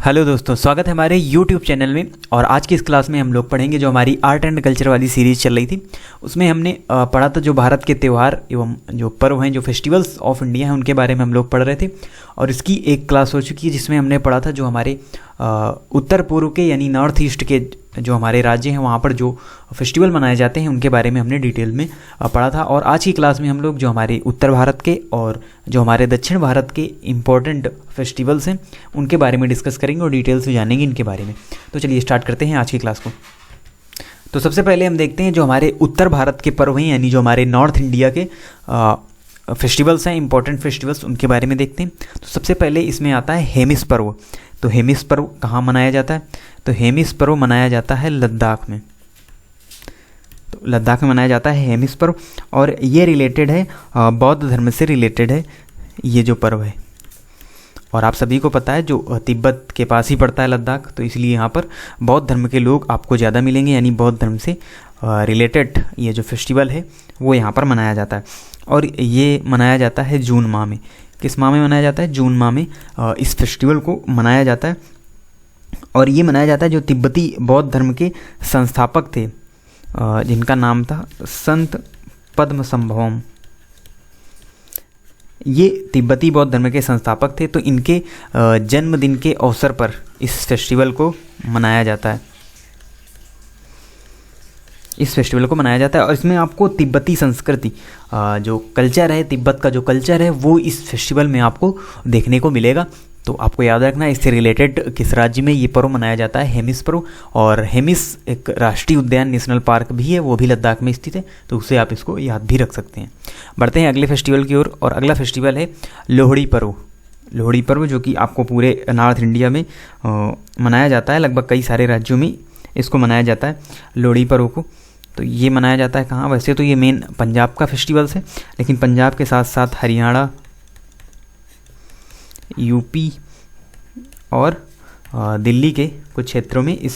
Hello दोस्तों, स्वागत है हमारे YouTube चैनल में। और आज की इस क्लास में हम लोग पढ़ेंगे जो हमारी आर्ट एंड कल्चर वाली सीरीज़ चल रही थी, उसमें हमने पढ़ा था जो भारत के त्यौहार एवं जो पर्व हैं, जो फेस्टिवल्स ऑफ इंडिया हैं, उनके बारे में हम लोग पढ़ रहे थे। और इसकी एक क्लास हो चुकी है जिसमें हमने पढ़ा था जो हमारे उत्तर पूर्व के यानी नॉर्थ ईस्ट के जो हमारे राज्य हैं वहाँ पर जो फेस्टिवल मनाए जाते हैं उनके बारे में हमने डिटेल में पढ़ा था। और आज की क्लास में हम लोग जो हमारे उत्तर भारत के और जो हमारे दक्षिण भारत के इम्पोर्टेंट फेस्टिवल्स हैं उनके बारे में डिस्कस करेंगे और डिटेल से जानेंगे इनके बारे में। तो चलिए स्टार्ट करते हैं आज की क्लास को। तो सबसे पहले हम देखते हैं जो हमारे उत्तर भारत के पर्व हैं यानी जो हमारे नॉर्थ इंडिया के फेस्टिवल्स हैं, इंपॉर्टेंट फेस्टिवल्स, उनके बारे में देखते हैं। तो सबसे पहले इसमें आता है हेमिस पर्व। तो हेमिस पर्व कहाँ मनाया जाता है? तो हेमिस पर्व मनाया जाता है लद्दाख में। तो लद्दाख में मनाया जाता है हेमिस पर्व और ये रिलेटेड है बौद्ध धर्म से रिलेटेड है ये जो पर्व है। और आप सभी को पता है जो तिब्बत के पास ही पड़ता है लद्दाख, तो इसलिए यहाँ पर बौद्ध धर्म के लोग आपको ज़्यादा मिलेंगे, यानी बौद्ध धर्म से रिलेटेड ये जो फेस्टिवल है वो यहाँ पर मनाया जाता है। और ये मनाया जाता है जून माह में। किस माह में मनाया जाता है? जून माह में इस फेस्टिवल को मनाया जाता है। और ये मनाया जाता है जो तिब्बती बौद्ध धर्म के संस्थापक थे जिनका नाम था संत पद्मसंभवम। ये तिब्बती बौद्ध धर्म के संस्थापक थे, तो इनके जन्मदिन के अवसर पर इस फेस्टिवल को मनाया जाता है। इस फेस्टिवल को मनाया जाता है और इसमें आपको तिब्बती संस्कृति जो कल्चर है, तिब्बत का जो कल्चर है वो इस फेस्टिवल में आपको देखने को मिलेगा। तो आपको याद रखना है इससे रिलेटेड किस राज्य में ये पर्व मनाया जाता है, हेमिस पर्व। और हेमिस एक राष्ट्रीय उद्यान, नेशनल पार्क भी है, वो भी लद्दाख में स्थित है, तो उससे आप इसको याद भी रख सकते हैं। बढ़ते हैं अगले फेस्टिवल की ओर और अगला फेस्टिवल है लोहड़ी पर्व। लोहड़ी पर्व जो कि आपको पूरे नॉर्थ इंडिया में मनाया जाता है, लगभग कई सारे राज्यों में इसको मनाया जाता है लोहड़ी पर्व को। तो ये मनाया जाता है कहाँ? वैसे तो ये मेन पंजाब का फेस्टिवल्स है, लेकिन पंजाब के साथ साथ हरियाणा, यूपी और दिल्ली के कुछ क्षेत्रों में इस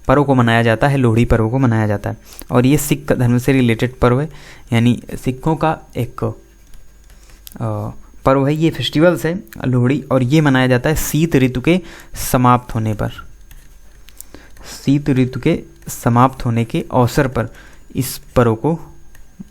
पर्व को मनाया जाता है, लोहड़ी पर्व को मनाया जाता है। और ये सिख धर्म से रिलेटेड पर्व है, यानी सिखों का एक पर्व है, ये फेस्टिवल्स है लोहड़ी। और ये मनाया जाता है शीत ऋतु के समाप्त होने पर। शीत ऋतु के समाप्त होने के अवसर पर इस पर्व को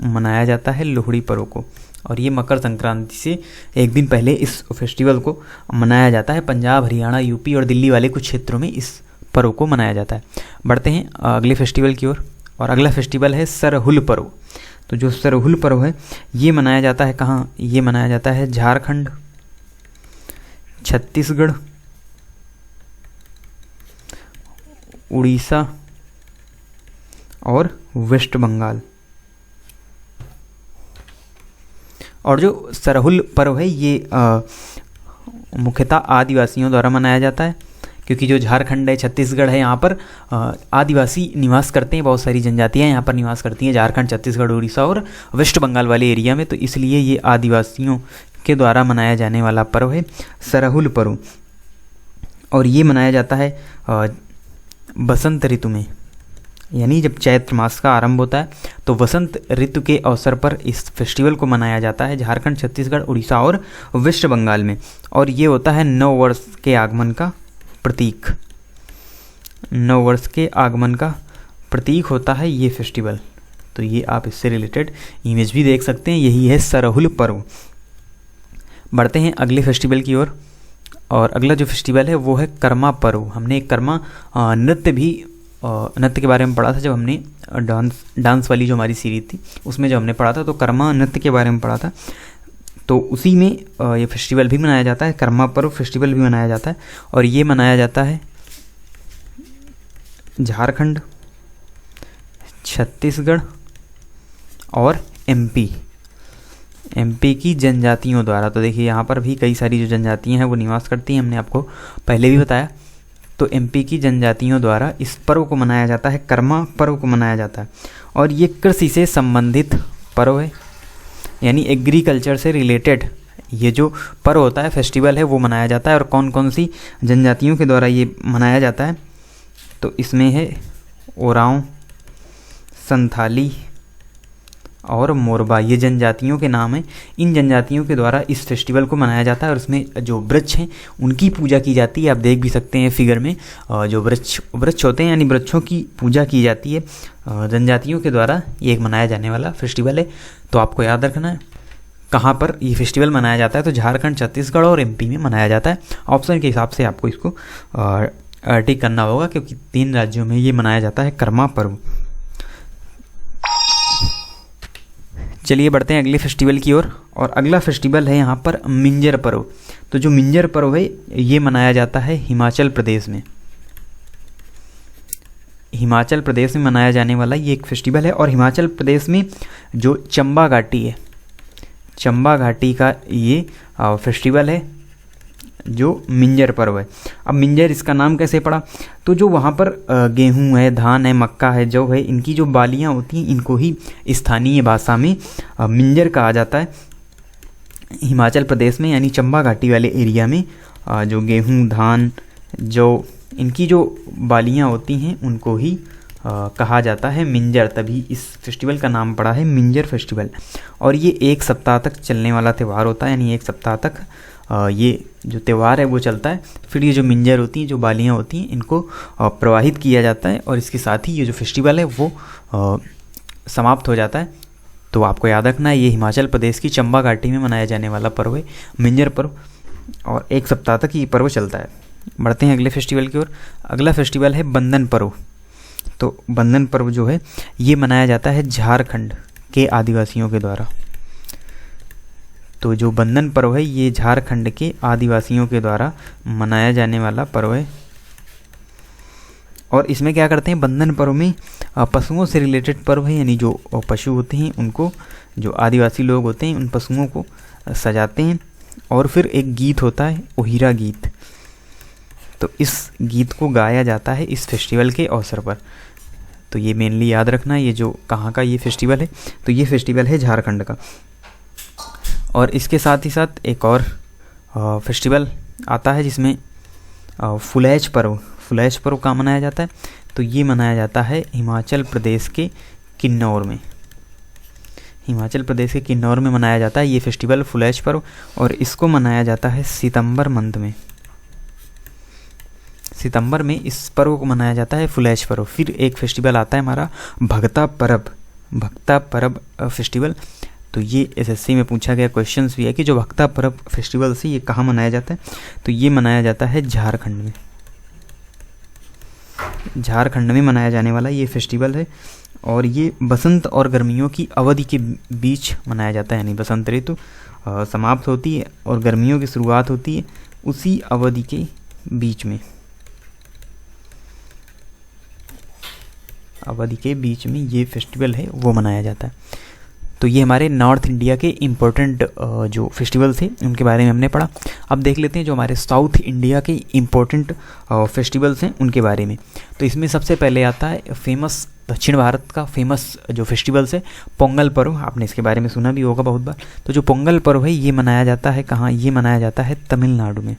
मनाया जाता है, लोहड़ी पर्व को। और ये मकर संक्रांति से एक दिन पहले इस फेस्टिवल को मनाया जाता है। पंजाब, हरियाणा, यूपी और दिल्ली वाले कुछ क्षेत्रों में इस पर्व को मनाया जाता है। बढ़ते हैं अगले फेस्टिवल की ओर और अगला फेस्टिवल है सरहुल पर्व। तो जो सरहुल पर्व है ये मनाया जाता है कहाँ? ये मनाया जाता है झारखंड, छत्तीसगढ़, उड़ीसा और वेस्ट बंगाल। और जो सरहुल पर्व है ये मुख्यतः आदिवासियों द्वारा मनाया जाता है, क्योंकि जो झारखंड है, छत्तीसगढ़ है, यहाँ पर आदिवासी निवास करते हैं, बहुत सारी जनजातियाँ यहाँ पर निवास करती हैं, झारखंड, छत्तीसगढ़, उड़ीसा और वेस्ट बंगाल वाले एरिया में। तो इसलिए ये आदिवासियों के द्वारा मनाया जाने वाला पर्व है सरहुल पर्व। और ये मनाया जाता है बसंत ऋतु में, यानी जब चैत्र मास का आरंभ होता है तो वसंत ऋतु के अवसर पर इस फेस्टिवल को मनाया जाता है झारखंड, छत्तीसगढ़, उड़ीसा और वेस्ट बंगाल में। और ये होता है नव वर्ष के आगमन का प्रतीक। नव वर्ष के आगमन का प्रतीक होता है ये फेस्टिवल। तो ये आप इससे रिलेटेड इमेज भी देख सकते हैं, यही है सरहुल पर्व। बढ़ते हैं अगले फेस्टिवल की ओर और अगला जो फेस्टिवल है वो है कर्मा पर्व। हमने एक कर्मा नृत्य के बारे में पढ़ा था जब हमने डांस वाली जो हमारी सीरीज थी उसमें जब हमने पढ़ा था, तो कर्मा नृत्य के बारे में पढ़ा था। तो उसी में ये फेस्टिवल भी मनाया जाता है, कर्मा पर्व फेस्टिवल भी मनाया जाता है। और ये मनाया जाता है झारखंड, छत्तीसगढ़ और एमपी की जनजातियों द्वारा। तो देखिए यहाँ पर भी कई सारी जो जनजातियाँ हैं वो निवास करती हैं, हमने आपको पहले भी बताया। तो एमपी की जनजातियों द्वारा इस पर्व को मनाया जाता है, कर्मा पर्व को मनाया जाता है। और ये कृषि से संबंधित पर्व है, यानी एग्रीकल्चर से रिलेटेड ये जो पर्व होता है, फेस्टिवल है, वो मनाया जाता है। और कौन कौन सी जनजातियों के द्वारा ये मनाया जाता है? तो इसमें है ओरांव, संथाली, और मोरबा, ये जनजातियों के नाम हैं। इन जनजातियों के द्वारा इस फेस्टिवल को मनाया जाता है और इसमें जो वृक्ष हैं उनकी पूजा की जाती है। आप देख भी सकते हैं फिगर में, जो वृक्ष होते हैं यानी वृक्षों की पूजा की जाती है जनजातियों के द्वारा। ये एक मनाया जाने वाला फेस्टिवल है। तो आपको याद रखना है कहाँ पर ये फेस्टिवल मनाया जाता है, तो झारखंड, छत्तीसगढ़ और एमपी में मनाया जाता है। ऑप्शन के हिसाब से आपको इसको टिक करना होगा क्योंकि 3 राज्यों में ये मनाया जाता है कर्मा पर्व। चलिए बढ़ते हैं अगले फेस्टिवल की ओर, और अगला फेस्टिवल है यहाँ पर मिंजर पर्व। तो जो मिंजर पर्व है ये मनाया जाता है हिमाचल प्रदेश में। हिमाचल प्रदेश में मनाया जाने वाला ये एक फेस्टिवल है और हिमाचल प्रदेश में जो चंबा घाटी है, चंबा घाटी का ये फेस्टिवल है जो मिंजर पर्व है। अब मिंजर इसका नाम कैसे पड़ा, तो जो वहाँ पर गेहूँ है, धान है, मक्का है, जौ है, इनकी जो बालियाँ होती हैं इनको ही स्थानीय भाषा में मिंजर कहा जाता है। हिमाचल प्रदेश में यानी चंबा घाटी वाले एरिया में जो गेहूँ, धान, जौ, इनकी जो बालियाँ होती हैं उनको ही कहा जाता है मिंजर, तभी इस फेस्टिवल का नाम पड़ा है मिंजर फेस्टिवल। और ये 1 सप्ताह तक चलने वाला त्यौहार होता है, यानी 1 सप्ताह तक ये जो त्यौहार है वो चलता है। फिर ये जो मिंजर होती हैं, जो बालियाँ होती हैं, इनको प्रवाहित किया जाता है और इसके साथ ही ये जो फेस्टिवल है वो समाप्त हो जाता है। तो आपको याद रखना है ये हिमाचल प्रदेश की चंबा घाटी में मनाया जाने वाला पर्व है मिंजर पर्व, और 1 सप्ताह तक ये पर्व चलता है। बढ़ते हैं अगले फेस्टिवल की ओर। अगला फेस्टिवल है बंधन पर्व। तो बंधन पर्व जो है ये मनाया जाता है झारखंड के आदिवासियों के द्वारा। तो जो बंधन पर्व है ये झारखंड के आदिवासियों के द्वारा मनाया जाने वाला पर्व है। और इसमें क्या करते हैं, बंधन पर्व में पशुओं से रिलेटेड पर्व है, यानी जो पशु होते हैं उनको, जो आदिवासी लोग होते हैं उन पशुओं को सजाते हैं। और फिर एक गीत होता है ओहिरा गीत, तो इस गीत को गाया जाता है इस फेस्टिवल के अवसर पर। तो ये मेनली याद रखना है ये जो कहाँ का ये फेस्टिवल है, तो ये फेस्टिवल है झारखंड का। और इसके साथ ही साथ एक और फेस्टिवल आता है जिसमें फुलैच पर्व का मनाया जाता है। तो ये मनाया जाता है हिमाचल प्रदेश के किन्नौर में। हिमाचल प्रदेश के किन्नौर में मनाया जाता है ये फेस्टिवल फुलैच पर्व, और इसको मनाया जाता है सितंबर मंथ में। सितंबर में इस पर्व को मनाया जाता है फुलैच पर्व। फिर एक फेस्टिवल आता है हमारा भक्ता पर्व फेस्टिवल। तो ये एसएससी में पूछा गया क्वेश्चंस भी है कि जो भक्ता पर्व फेस्टिवल से ये कहाँ मनाया जाता है, तो ये मनाया जाता है झारखंड में। झारखंड में मनाया जाने वाला ये फेस्टिवल है, और ये बसंत और गर्मियों की अवधि के बीच मनाया जाता है, यानी बसंत ऋतु समाप्त होती है और गर्मियों की शुरुआत होती है, उसी अवधि के बीच में ये फेस्टिवल है वो मनाया जाता है। तो ये हमारे नॉर्थ इंडिया के इम्पोर्टेंट जो फेस्टिवल्स थे उनके बारे में हमने पढ़ा। अब देख लेते हैं जो हमारे साउथ इंडिया के इम्पोर्टेंट फेस्टिवल्स हैं उनके बारे में। तो इसमें सबसे पहले आता है फेमस, दक्षिण भारत का फेमस जो फेस्टिवल्स है पोंगल पर्व। आपने इसके बारे में सुना भी होगा बहुत बार। तो जो पोंगल पर्व है ये मनाया जाता है कहाँ, ये मनाया जाता है तमिलनाडु में।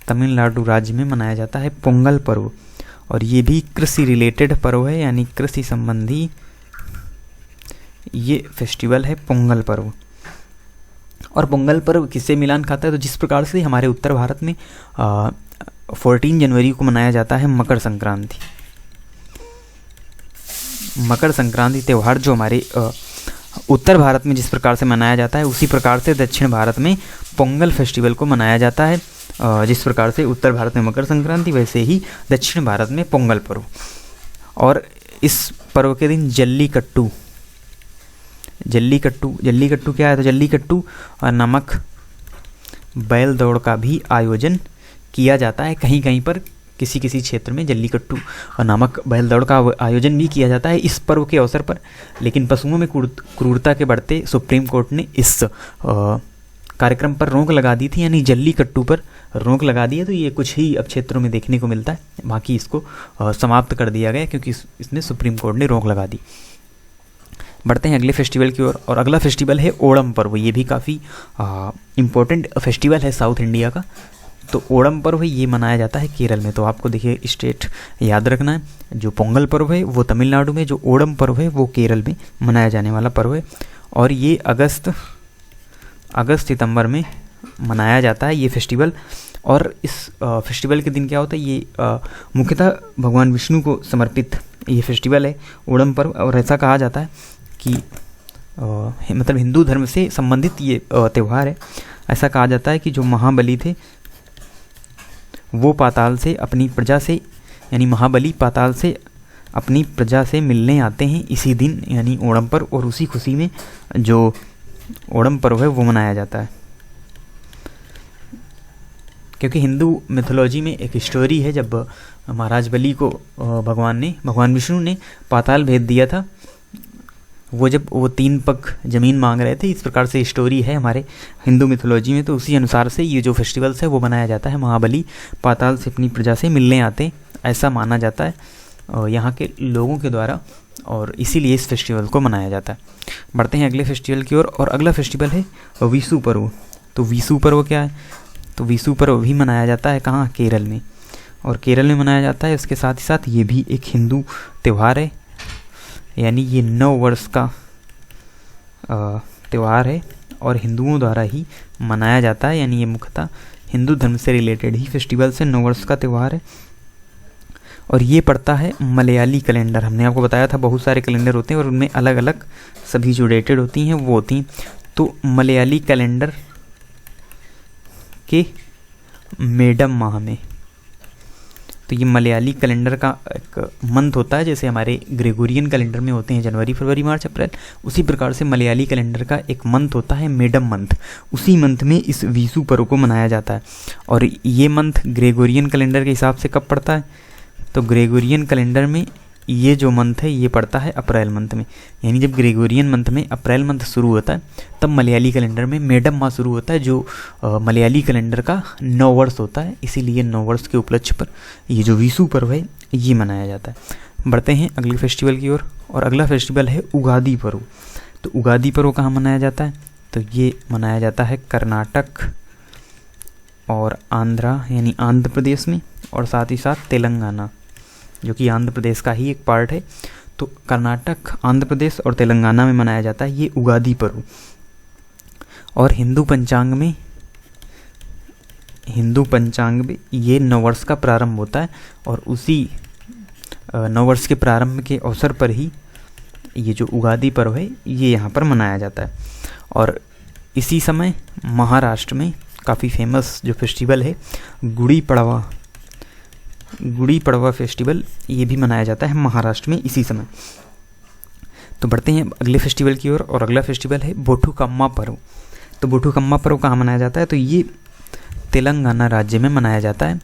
तमिलनाडु राज्य में मनाया जाता है पोंगल पर्व, और ये भी कृषि रिलेटेड पर्व है, यानी कृषि संबंधी ये फेस्टिवल है पोंगल पर्व। और पोंगल पर्व किससे मिलान खाता है, तो जिस प्रकार से हमारे उत्तर भारत में 14 जनवरी को मनाया जाता है मकर संक्रांति। मकर संक्रांति त्यौहार जो हमारे उत्तर भारत में जिस प्रकार से मनाया जाता है, उसी प्रकार से दक्षिण भारत में पोंगल फेस्टिवल को मनाया जाता है। जिस प्रकार से उत्तर भारत में मकर संक्रांति, वैसे ही दक्षिण भारत में पोंगल पर्व। और इस पर्व के दिन जल्लीकट्टू क्या है, तो जल्लीकट्टू नामक बैल दौड़ का भी आयोजन किया जाता है। कहीं कहीं पर किसी किसी क्षेत्र में जल्लीकट्टू नामक बैल दौड़ का आयोजन भी किया जाता है इस पर्व के अवसर पर। लेकिन पशुओं में क्रूरता के बढ़ते सुप्रीम कोर्ट ने इस कार्यक्रम पर रोक लगा दी थी, यानी जल्लीकट्टू पर रोक लगा दी है। तो ये कुछ ही अब क्षेत्रों में देखने को मिलता है, बाकी इसको समाप्त कर दिया गया क्योंकि इसने सुप्रीम कोर्ट ने रोक लगा दी। बढ़ते हैं अगले फेस्टिवल की ओर, और अगला फेस्टिवल है ओणम पर्व। ये भी काफ़ी इम्पोर्टेंट फेस्टिवल है साउथ इंडिया का। तो ओणम पर्व है ये मनाया जाता है केरल में। तो आपको देखिए स्टेट याद रखना है, जो पोंगल पर्व है वो तमिलनाडु में, जो ओणम पर्व है वो केरल में मनाया जाने वाला पर्व है। और ये अगस्त सितंबर में मनाया जाता है ये फेस्टिवल। और इस फेस्टिवल के दिन क्या होता है, ये मुख्यतः भगवान विष्णु को समर्पित ये फेस्टिवल है ओणम पर्व। और ऐसा कहा जाता है कि मतलब हिंदू धर्म से संबंधित ये त्यौहार है। ऐसा कहा जाता है कि जो महाबली थे वो पाताल से अपनी प्रजा से, यानी महाबली पाताल से अपनी प्रजा से मिलने आते हैं इसी दिन, यानी ओणम पर्व। और उसी खुशी में जो ओणम पर्व है वो मनाया जाता है। क्योंकि हिंदू मिथोलॉजी में एक स्टोरी है, जब महाराज बलि को भगवान विष्णु ने पाताल भेज दिया था, जब वो 3 पग ज़मीन मांग रहे थे। इस प्रकार से स्टोरी है हमारे हिंदू मिथोलॉजी में। तो उसी अनुसार से ये जो फेस्टिवल्स है वो मनाया जाता है। महाबली पाताल से अपनी प्रजा से मिलने आते, ऐसा माना जाता है यहाँ के लोगों के द्वारा, और इसीलिए इस फेस्टिवल को मनाया जाता है। बढ़ते हैं अगले फेस्टिवल की ओर, और अगला फेस्टिवल है विशु पर्व। तो विशु पर्व क्या है, तो विशु पर्व भी मनाया जाता है कहाँ, केरल में। और केरल में मनाया जाता है। उसके साथ ही साथ ये भी एक हिंदू त्यौहार है, यानी ये नव वर्ष का त्यौहार है और हिंदुओं द्वारा ही मनाया जाता है। यानी ये मुख्यतः हिंदू धर्म से रिलेटेड ही फेस्टिवल से नव वर्ष का त्यौहार है। और ये पड़ता है मलयाली कैलेंडर। हमने आपको बताया था बहुत सारे कैलेंडर होते हैं और उनमें अलग अलग सभी जो डेटेड होती हैं वो होती हैं। तो मलयाली कैलेंडर के मेडम माह में, तो ये मलयाली कैलेंडर का एक मंथ होता है, जैसे हमारे ग्रेगोरियन कैलेंडर में होते हैं जनवरी फरवरी मार्च अप्रैल, उसी प्रकार से मलयाली कैलेंडर का एक मंथ होता है मेडम मंथ। उसी मंथ में इस विशु पर्व को मनाया जाता है। और ये मंथ ग्रेगोरियन कैलेंडर के हिसाब से कब पड़ता है, तो ग्रेगोरियन कैलेंडर में ये जो मंथ है ये पड़ता है अप्रैल मंथ में। यानी जब ग्रेगोरियन मंथ में अप्रैल मंथ शुरू होता है, तब मलयाली कैलेंडर में मेडम माह शुरू होता है, जो मलयाली कैलेंडर का नव वर्ष होता है। इसीलिए नव वर्ष के उपलक्ष्य पर ये जो विशु पर्व है ये मनाया जाता है। बढ़ते हैं अगले फेस्टिवल की ओर, और अगला फेस्टिवल है उगादी पर्व। तो उगादी पर्व कहाँ मनाया जाता है, तो ये मनाया जाता है कर्नाटक और आंध्रा यानी आंध्र प्रदेश में, और साथ ही साथ तेलंगाना जो कि आंध्र प्रदेश का ही एक पार्ट है। तो कर्नाटक, आंध्र प्रदेश और तेलंगाना में मनाया जाता है ये उगादी पर्व। और हिंदू पंचांग में ये नववर्ष का प्रारंभ होता है, और उसी नववर्ष के प्रारंभ के अवसर पर ही ये जो उगादी पर्व है ये यहाँ पर मनाया जाता है। और इसी समय महाराष्ट्र में काफ़ी फेमस जो फेस्टिवल है गुड़ी पड़वा फेस्टिवल, ये भी मनाया जाता है महाराष्ट्र में इसी समय। तो बढ़ते हैं अगले फेस्टिवल की ओर, और अगला फेस्टिवल है बोठुकम्मा पर्व। तो बोठुकम्मा पर्व कहाँ मनाया जाता है, तो ये तेलंगाना राज्य में मनाया जाता है।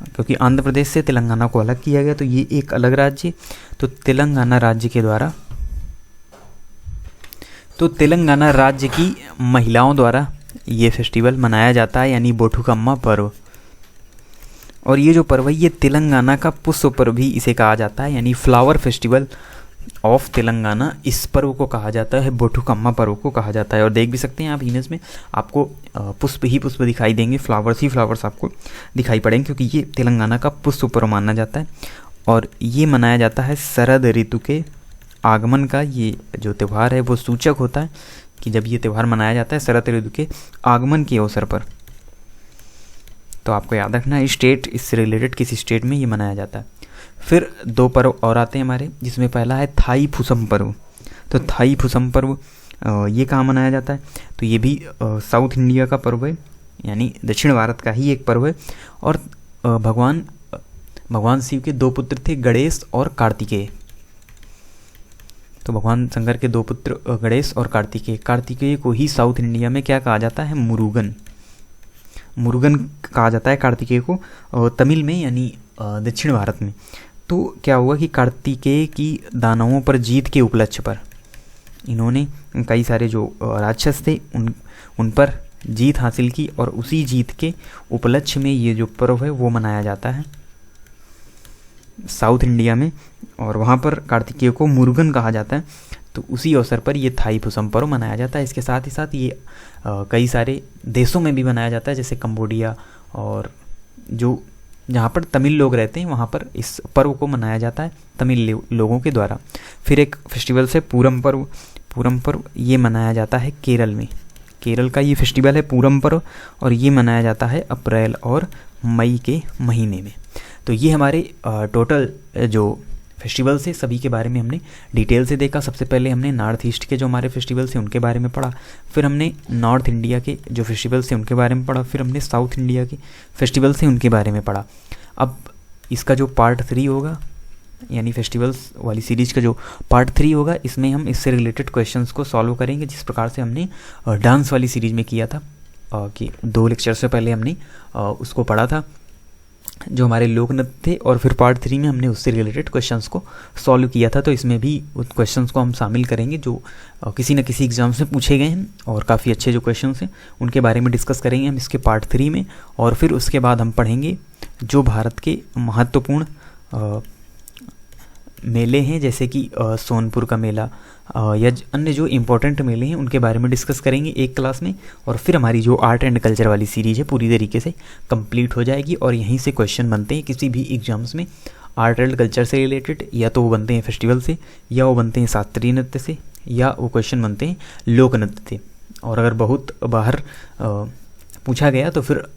क्योंकि आंध्र प्रदेश से तेलंगाना को अलग किया गया, तो ये एक अलग राज्य, तो तेलंगाना राज्य की महिलाओं द्वारा ये फेस्टिवल मनाया जाता है, यानी बोठुकम्मा पर्व। और ये जो पर्व है ये तेलंगाना का पुष्प पर्व भी इसे कहा जाता है, यानी फ्लावर फेस्टिवल ऑफ तेलंगाना इस पर्व को कहा जाता है, बोठुकम्मा पर्व को कहा जाता है। और देख भी सकते हैं आप इमेज में, आपको पुष्प ही पुष्प दिखाई देंगे, फ्लावर्स ही फ्लावर्स आपको दिखाई पड़ेंगे, क्योंकि ये तेलंगाना का पुष्प पर्व माना जाता है। और ये मनाया जाता है शरद ऋतु के आगमन का। ये जो त्यौहार है वो सूचक होता है कि जब ये त्यौहार मनाया जाता है शरद ऋतु के आगमन के अवसर पर। तो आपको याद रखना है स्टेट, इससे रिलेटेड किसी स्टेट में ये मनाया जाता है। फिर 2 पर्व और आते हैं हमारे, जिसमें पहला है थाई पुसम पर्व। तो थाई पुसम पर्व ये कहाँ मनाया जाता है, तो ये भी साउथ इंडिया का पर्व है, यानी दक्षिण भारत का ही एक पर्व है। और भगवान शिव के 2 पुत्र थे, गणेश और कार्तिकेय। तो भगवान शंकर के 2 पुत्र गणेश और कार्तिकेय को ही साउथ इंडिया में क्या कहा जाता है, मुरुगन कहा जाता है कार्तिकेय को, तमिल में यानी दक्षिण भारत में। तो क्या हुआ कि कार्तिकेय की दानवों पर जीत के उपलक्ष्य पर इन्होंने कई सारे जो राक्षस थे उन पर जीत हासिल की, और उसी जीत के उपलक्ष्य में ये जो पर्व है वो मनाया जाता है साउथ इंडिया में, और वहाँ पर कार्तिकेय को मुरुगन कहा जाता है। तो उसी अवसर पर ये थाई पुसम पर्व मनाया जाता है। इसके साथ ही साथ ये कई सारे देशों में भी मनाया जाता है, जैसे कंबोडिया और जो जहाँ पर तमिल लोग रहते हैं वहाँ पर इस पर्व को मनाया जाता है तमिल लोगों के द्वारा। फिर एक फेस्टिवल्स है पूरम पर्व। पूरम पर्व ये मनाया जाता है केरल में। केरल का ये फेस्टिवल है पूरम पर्व और ये मनाया जाता है अप्रैल और मई के महीने में। तो ये हमारे टोटल जो फेस्टिवल्स है सभी के बारे में हमने डिटेल से देखा। सबसे पहले हमने नॉर्थ ईस्ट के जो हमारे फेस्टिवल्स हैं उनके बारे में पढ़ा, फिर हमने नॉर्थ इंडिया के जो फेस्टिवल्स हैं उनके बारे में पढ़ा, फिर हमने साउथ इंडिया के फेस्टिवल्स हैं उनके बारे में पढ़ा। अब इसका जो पार्ट 3 होगा, यानी फेस्टिवल्स वाली सीरीज का जो पार्ट 3 होगा, इसमें हम इससे रिलेटेड क्वेश्चंस को सॉल्व करेंगे, जिस प्रकार से हमने डांस वाली सीरीज में किया था कि 2 लेक्चर से पहले हमने उसको पढ़ा था जो हमारे लोक नृत्य थे, और फिर पार्ट 3 में हमने उससे रिलेटेड क्वेश्चंस को सॉल्व किया था। तो इसमें भी उन क्वेश्चंस को हम शामिल करेंगे जो किसी न किसी एग्जाम से पूछे गए हैं और काफ़ी अच्छे जो क्वेश्चंस हैं उनके बारे में डिस्कस करेंगे हम इसके पार्ट 3 में। और फिर उसके बाद हम पढ़ेंगे जो भारत के महत्वपूर्ण मेले हैं, जैसे कि सोनपुर का मेला या अन्य जो इम्पोर्टेंट मेले हैं उनके बारे में डिस्कस करेंगे एक क्लास में। और फिर हमारी जो आर्ट एंड कल्चर वाली सीरीज है पूरी तरीके से कंप्लीट हो जाएगी और यहीं से क्वेश्चन बनते हैं किसी भी एग्जाम्स में आर्ट एंड कल्चर से रिलेटेड, या तो वो बनते हैं फेस्टिवल से, या वो बनते हैं शास्त्रीय नृत्य से, या वो क्वेश्चन बनते हैं लोक नृत्य से। और अगर बहुत बाहर पूछा गया तो फिर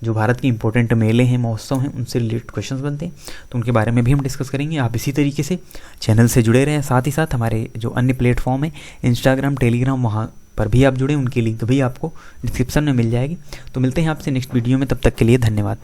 जो भारत के इंपॉर्टेंट मेले हैं, महोत्सव हैं, उनसे रिलेटेड क्वेश्चंस बनते हैं, तो उनके बारे में भी हम डिस्कस करेंगे। आप इसी तरीके से चैनल से जुड़े रहें, साथ ही साथ हमारे जो अन्य प्लेटफॉर्म है इंस्टाग्राम, टेलीग्राम, वहाँ पर भी आप जुड़ें, उनकी लिंक भी आपको डिस्क्रिप्शन में मिल जाएगी। तो मिलते हैं आपसे नेक्स्ट वीडियो में, तब तक के लिए धन्यवाद।